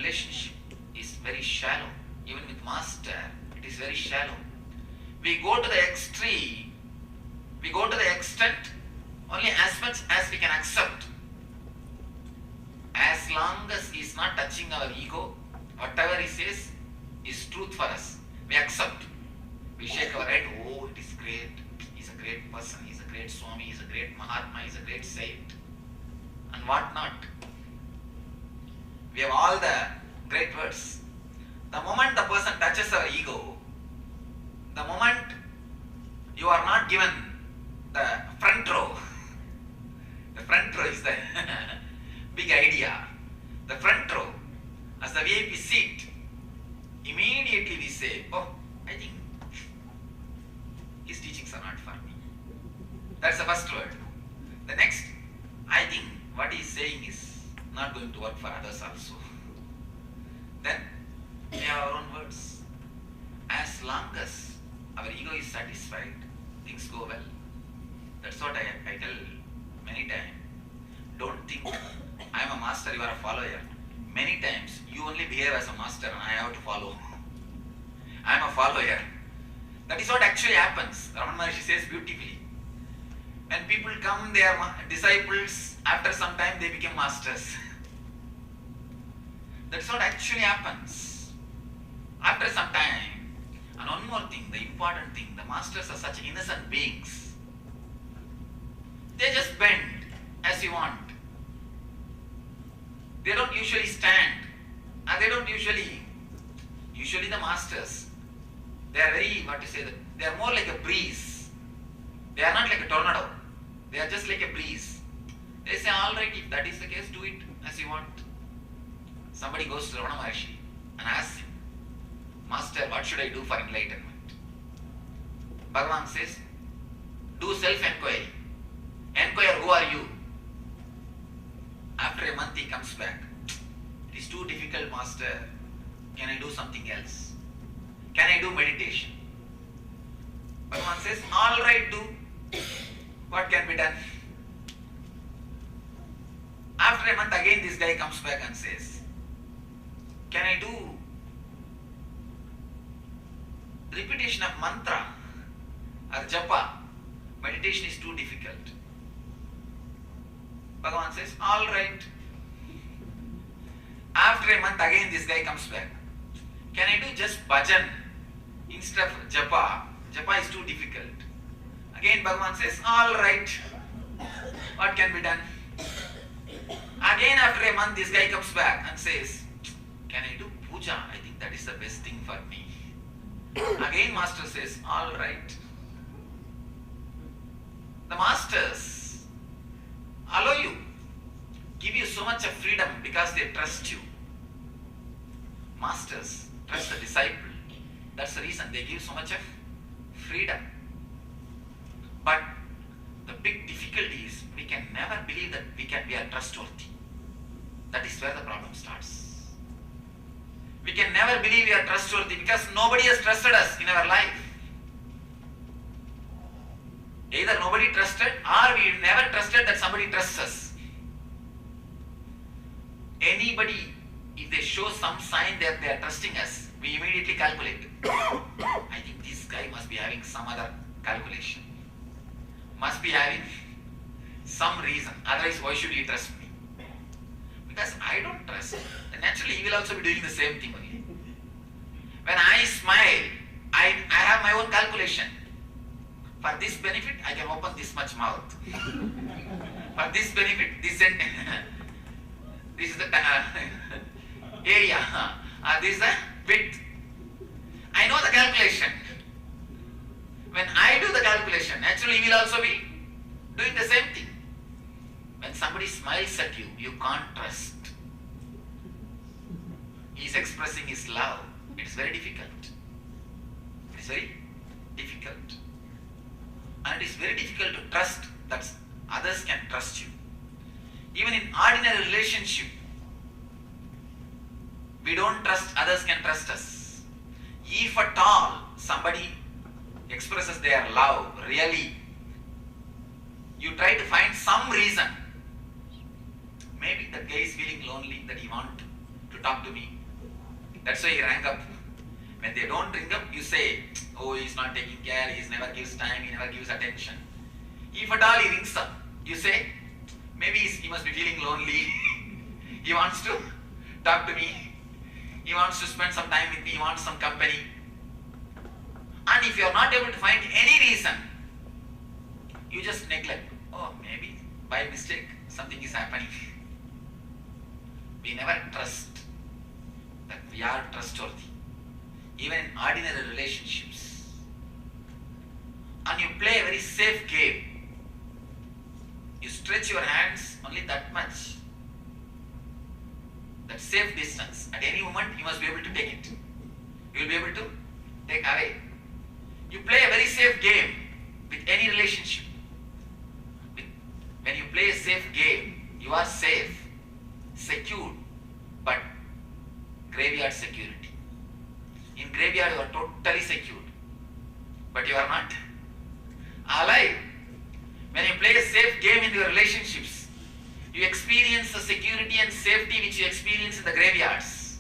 relationship is very shallow. Even with master, it is very shallow. We go to the extreme, we go to the extent only as much as we can accept. As long as he is not touching our ego, whatever he says is truth for us. We accept. We shake our head, oh, it is great. He's a great person, he's a great Swami, he's a great Mahatma, he's a great saint, and what not. We have all the great words. The moment the person touches our ego, the moment you are not given the front row, the front row is the big idea. The front row, as the VIP seat, immediately we say, oh, I think his teachings are not for me. That's the first word. The next, I think what he is saying is not going to work for others also. Then we have our own words. As long as our ego is satisfied, things go well. That's what I tell many times. Don't think I am a master, you are a follower. Many times you only behave as a master and I have to follow. I am a follower. That is what actually happens. Ramana Maharshi says beautifully. When people come, they are disciples. After some time, they become masters. That's what actually happens. After some time, and one more thing, the important thing, the masters are such innocent beings. They just bend as you want. They don't usually stand, and they don't usually the masters, they are very, they are more like a breeze. They are not like a tornado. They are just like a breeze. They say, all right, if that is the case, do it as you want. Somebody goes to Ramana Maharshi and asks him, Master, what should I do for enlightenment? Bhagavan says, do self-enquiry. Enquire, who are you? After a month he comes back. It is too difficult, Master. Can I do something else? Can I do meditation? Bhagavan says, all right, do. What can be done? After a month again this guy comes back and says, can I do repetition of mantra or japa? Meditation is too difficult. Bhagavan says, all right. After a month again this guy comes back. Can I do just bhajan instead of japa? Japa is too difficult. Again Bhagavan says, all right. What can be done? Again after a month this guy comes back and says, can I do puja? I think that is the best thing for me. Again master says, all right. The masters allow you, give you so much of freedom because they trust you. Masters trust the disciple. That's the reason they give so much of freedom. But the big difficulty is we can never believe that we are trustworthy. That is where the problem starts. We can never believe we are trustworthy because nobody has trusted us in our life. Either nobody trusted or we never trusted that somebody trusts us. Anybody, if they show some sign that they are trusting us, we immediately calculate. I think this guy must be having some other calculation. Must be having some reason. Otherwise, why should he trust me? Because I don't trust. And naturally, he will also be doing the same thing only. When I smile, I have my own calculation. For this benefit, I can open this much mouth. For this benefit, this is the area. This is the width. I know the calculation. When I do the calculation, naturally he will also be doing the same thing. When somebody smiles at you, you can't trust. He is expressing his love. It is very difficult. It is very difficult. And it is very difficult to trust that others can trust you. Even in ordinary relationship, we don't trust others can trust us. If at all somebody expresses their love, really, you try to find some reason. Maybe that guy is feeling lonely, that he wants to talk to me. That's why he rang up. When they don't ring up, you say, oh, he's not taking care, he never gives time, he never gives attention. If at all he rings up, you say, maybe he must be feeling lonely. He wants to talk to me. He wants to spend some time with me, he wants some company. And if you are not able to find any reason, you just neglect. Oh, maybe by mistake something is happening. We never trust that we are trustworthy. Even in ordinary relationships. And you play a very safe game. You stretch your hands only that much. That safe distance. At any moment you must be able to take it. You will be able to take away. You play a very safe game with any relationship. When you play a safe game, you are safe, secure, but graveyard security. In graveyard you are totally secure, but you are not alive. When you play a safe game in your relationships, you experience the security and safety which you experience in the graveyards.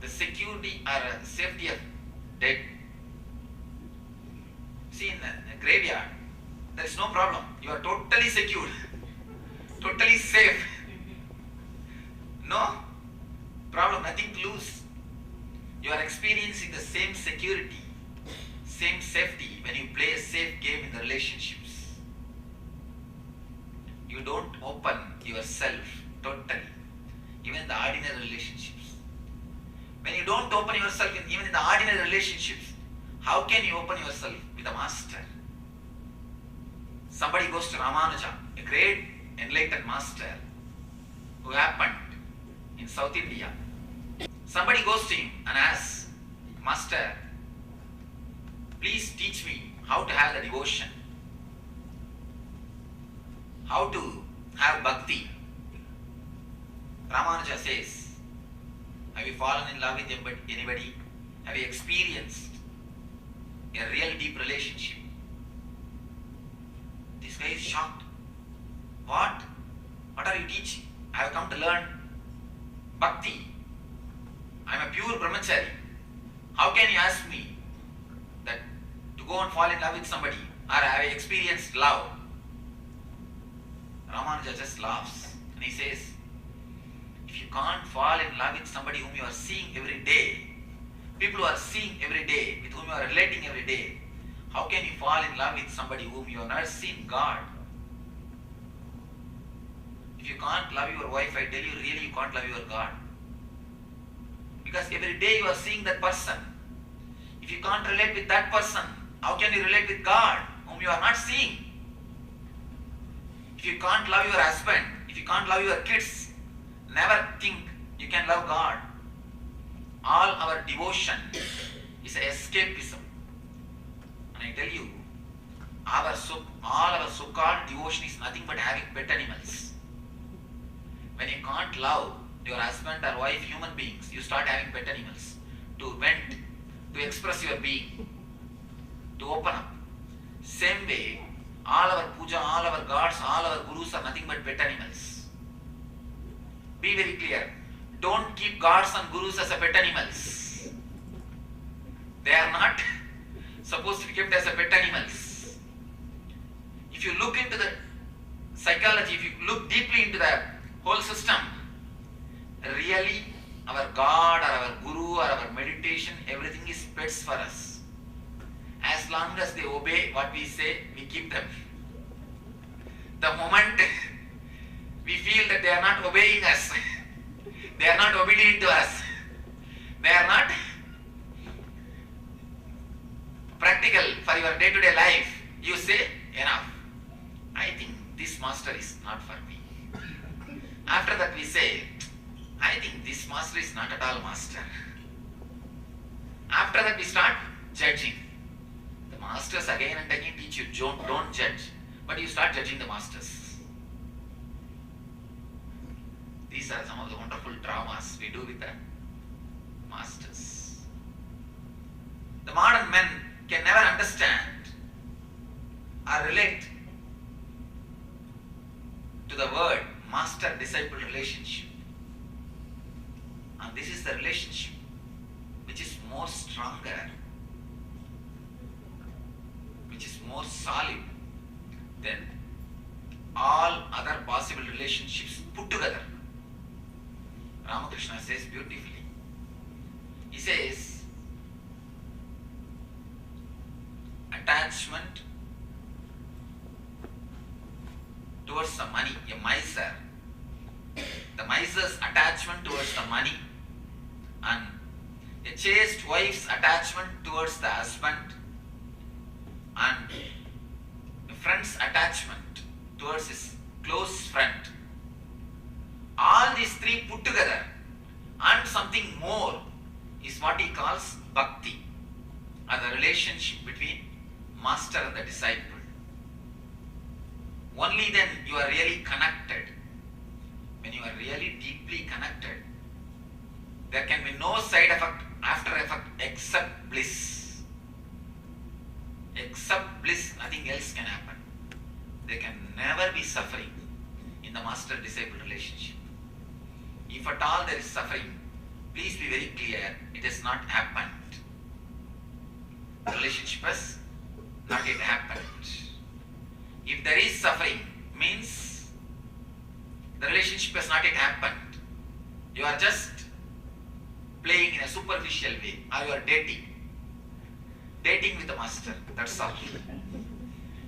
The security or safety of dead. See, in the graveyard, there is no problem. You are totally secure, totally safe. No problem, nothing to lose. You are experiencing the same security, same safety when you play a safe game in the relationships. You don't open yourself totally, even in the ordinary relationships. When you don't open yourself even in the ordinary relationships, how can you open yourself with a master? Somebody goes to Ramanuja, a great enlightened master who happened in South India. Somebody goes to him and asks, Master, please teach me how to have the devotion, how to have bhakti. Ramanuja says, have you fallen in love with anybody? Have you experienced a real deep relationship? This guy is shocked. What? What are you teaching? I have come to learn bhakti. I am a pure brahmachari. How can you ask me that to go and fall in love with somebody, or have I experienced love? Ramanuja just laughs and he says, if you can't fall in love with somebody whom you are seeing every day, people who are seeing every day, with whom you are relating every day, how can you fall in love with somebody whom you have not seen? God. If you can't love your wife, I tell you, really you can't love your God. Because every day you are seeing that person. If you can't relate with that person, how can you relate with God, whom you are not seeing? If you can't love your husband, if you can't love your kids, never think you can love God. All our devotion is escapism. And I tell you, all our so-called devotion is nothing but having pet animals. When you can't love your husband or wife, human beings, you start having pet animals to vent, to express your being, to open up. Same way, all our puja, all our gods, all our gurus are nothing but pet animals. Be very clear. Don't keep gods and gurus as a pet animals. They are not supposed to be kept as a pet animals. If you look into the psychology, if you look deeply into the whole system, really our God or our Guru or our meditation, everything is pets for us. As long as they obey what we say, we keep them. The moment we feel that they are not obeying us, they are not obedient to us, they are not practical for your day-to-day life, you say, enough. I think this master is not for me. After that we say, I think this master is not at all master. After that we start judging. The masters again and again teach you, don't judge. But you start judging the masters. These are some of the wonderful dramas we do with the masters. The modern men can never understand or relate to the word master-disciple relationship. And this is the relationship which is more stronger, which is more solid than all other possible relationships put together. Ramakrishna says beautifully. He says, attachment towards the money, a miser. The miser's attachment towards the money, and a chaste wife's attachment towards the husband, and a friend's attachment towards his close friend. All these three put together and something more is what he calls bhakti, or the relationship between master and the disciple. Only then you are really connected. When you are really deeply connected, there can be no side effect, after effect, except bliss. Except bliss, nothing else can happen. There can never be suffering in the master-disciple relationship. If at all there is suffering, please be very clear, it has not happened. The relationship has not yet happened. If there is suffering, means the relationship has not yet happened. You are just playing in a superficial way, or you are dating. Dating with the master, that's all.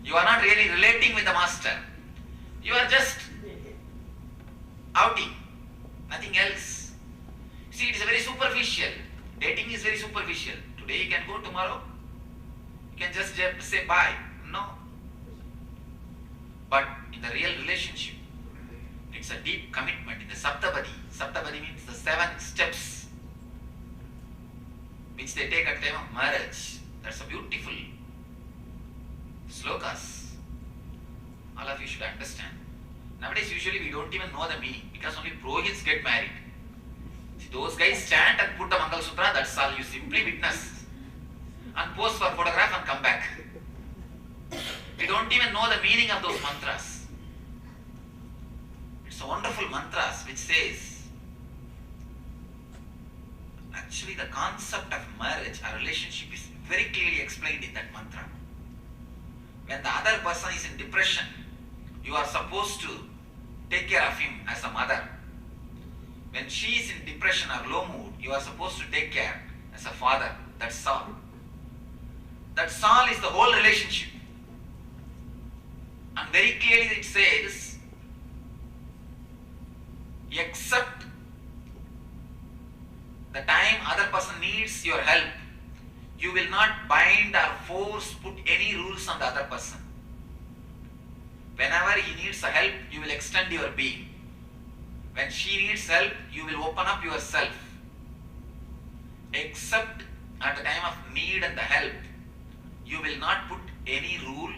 You are not really relating with the master. You are just outing, nothing else. See, it is very superficial. Dating is very superficial. Today you can go, tomorrow you can just say bye. No. But in the real relationship, it's a deep commitment in the Saptabadi. Saptabadi means the 7 steps which they take at the time of marriage. That's a beautiful slokas. All of you should understand. Nowadays usually we don't even know the meaning, because only Purohits get married. See, those guys chant and put the Mangal Sutra, that's all. You simply witness and pose for photograph and come back. We don't even know the meaning of those mantras. It's a wonderful mantras which says, actually the concept of marriage, a relationship, is very clearly explained in that mantra. When the other person is in depression, you are supposed to take care of him as a mother. When she is in depression or low mood, you are supposed to take care as a father. That's all. That's all is the whole relationship. And very clearly it says, except the time other person needs your help, you will not bind or force, put any rules on the other person. Whenever he needs a help, you will extend your being. When she needs help, you will open up yourself. Except at the time of need and the help, you will not put any rule,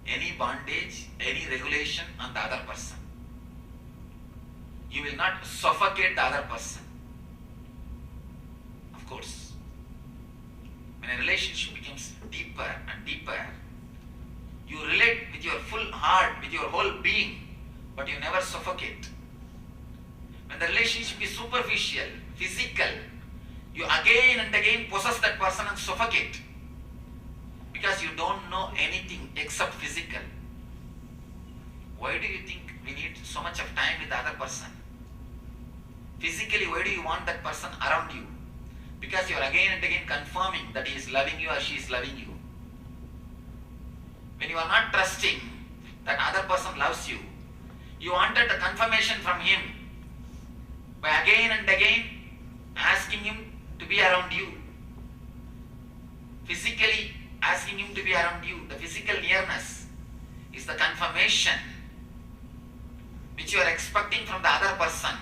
any bondage, any regulation on the other person. You will not suffocate the other person. Of course, when a relationship becomes deeper and deeper, you relate with your full heart, with your whole being, but you never suffocate. When the relationship is superficial, physical, you again and again possess that person and suffocate, because you don't know anything except physical. Why do you think we need so much of time with the other person? Physically, why do you want that person around you? Because you are again and again confirming that he is loving you or she is loving you. When you are not trusting that other person loves you, you wanted the confirmation from him by again and again asking him to be around you. Physically asking him to be around you. The physical nearness is the confirmation which you are expecting from the other person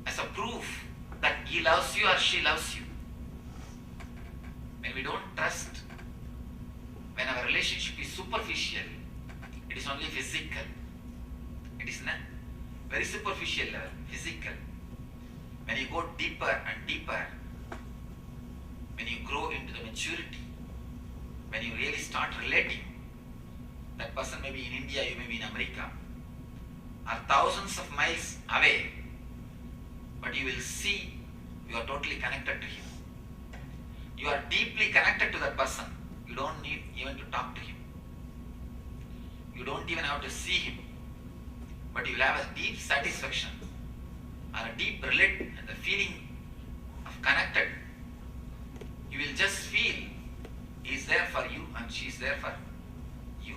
as a proof that he loves you or she loves you. When we don't trust, when our relationship is superficial, it is only physical. It is not very superficial level, physical. When you go deeper and deeper, when you grow into the maturity, when you really start relating, that person may be in India, you may be in America, are thousands of miles away, but you will see you are totally connected to him. You are deeply connected to that person. You don't need even to talk to him. You don't even have to see him, but you will have a deep satisfaction or a deep the feeling of connected. You will just feel he is there for you and she is there for you.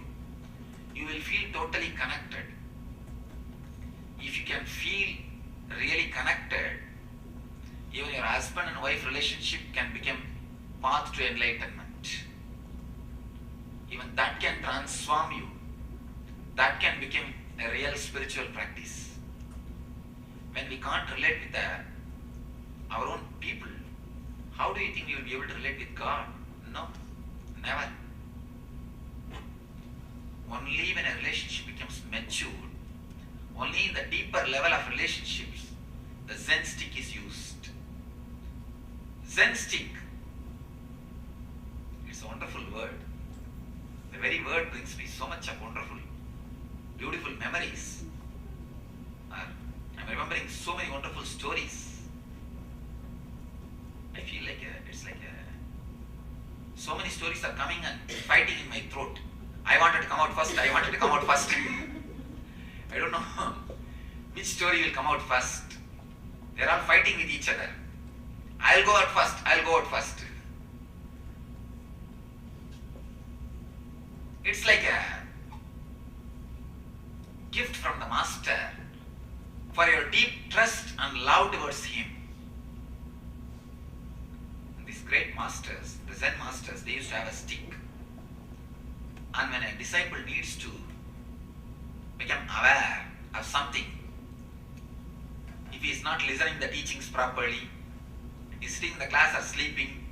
You will feel totally connected. If you can feel really connected, even your husband and wife relationship can become path to enlightenment. Even that can transform you. That can become a real spiritual practice. When we can't relate with our own people, how do you think you will be able to relate with God? No, never. Only when a relationship becomes mature, only in the deeper level of relationships, the Zen stick is used. Zen stick, it's a wonderful word. The very word brings me so much of wonderful, beautiful memories. I'm remembering so many wonderful stories. I feel like so many stories are coming and fighting in my throat. I wanted to come out first. I don't know which story will come out first. They're all fighting with each other. I'll go out first. It's like a gift from the master for your deep trust and love towards him. And these great masters, the Zen masters, they used to have a stick. And when a disciple needs to become aware of something, if he is not listening the teachings properly, he is sitting in the class or sleeping,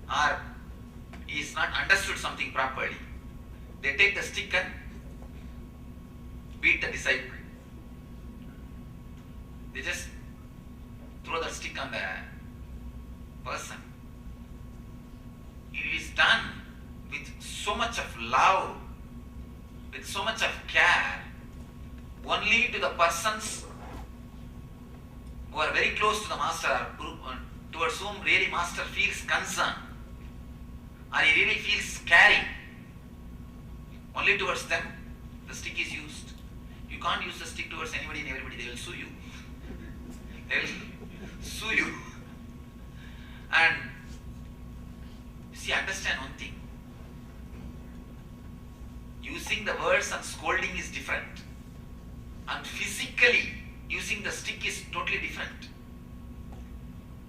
or he is not understood something properly, they take the stick and beat the disciple. They just throw the stick on the person. It is done with so much of love, with so much of care, only to the persons who are very close to the master, or towards whom really master feels concern, or he really feels caring. Only towards them the stick is used. You can't use the stick towards anybody and everybody. They will sue you. And see, understand one thing. Using the words and scolding is different. And physically using the stick is totally different.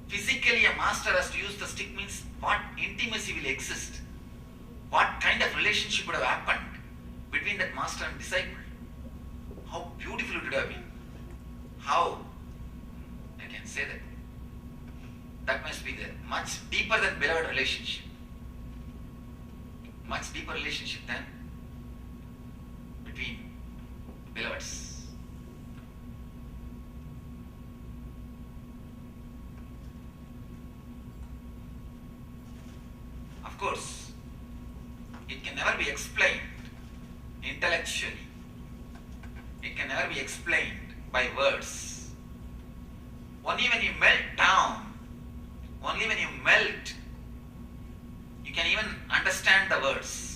Physically a master has to use the stick means what intimacy will exist. What kind of relationship would have happened between that master and disciple? How beautiful it would have been. How I can say that. That must be the much deeper than beloved relationship. Much deeper relationship than between beloveds. Of course, it can never be explained intellectually. It can never be explained by words. Only when you melt down, only when you melt, you can even understand the words.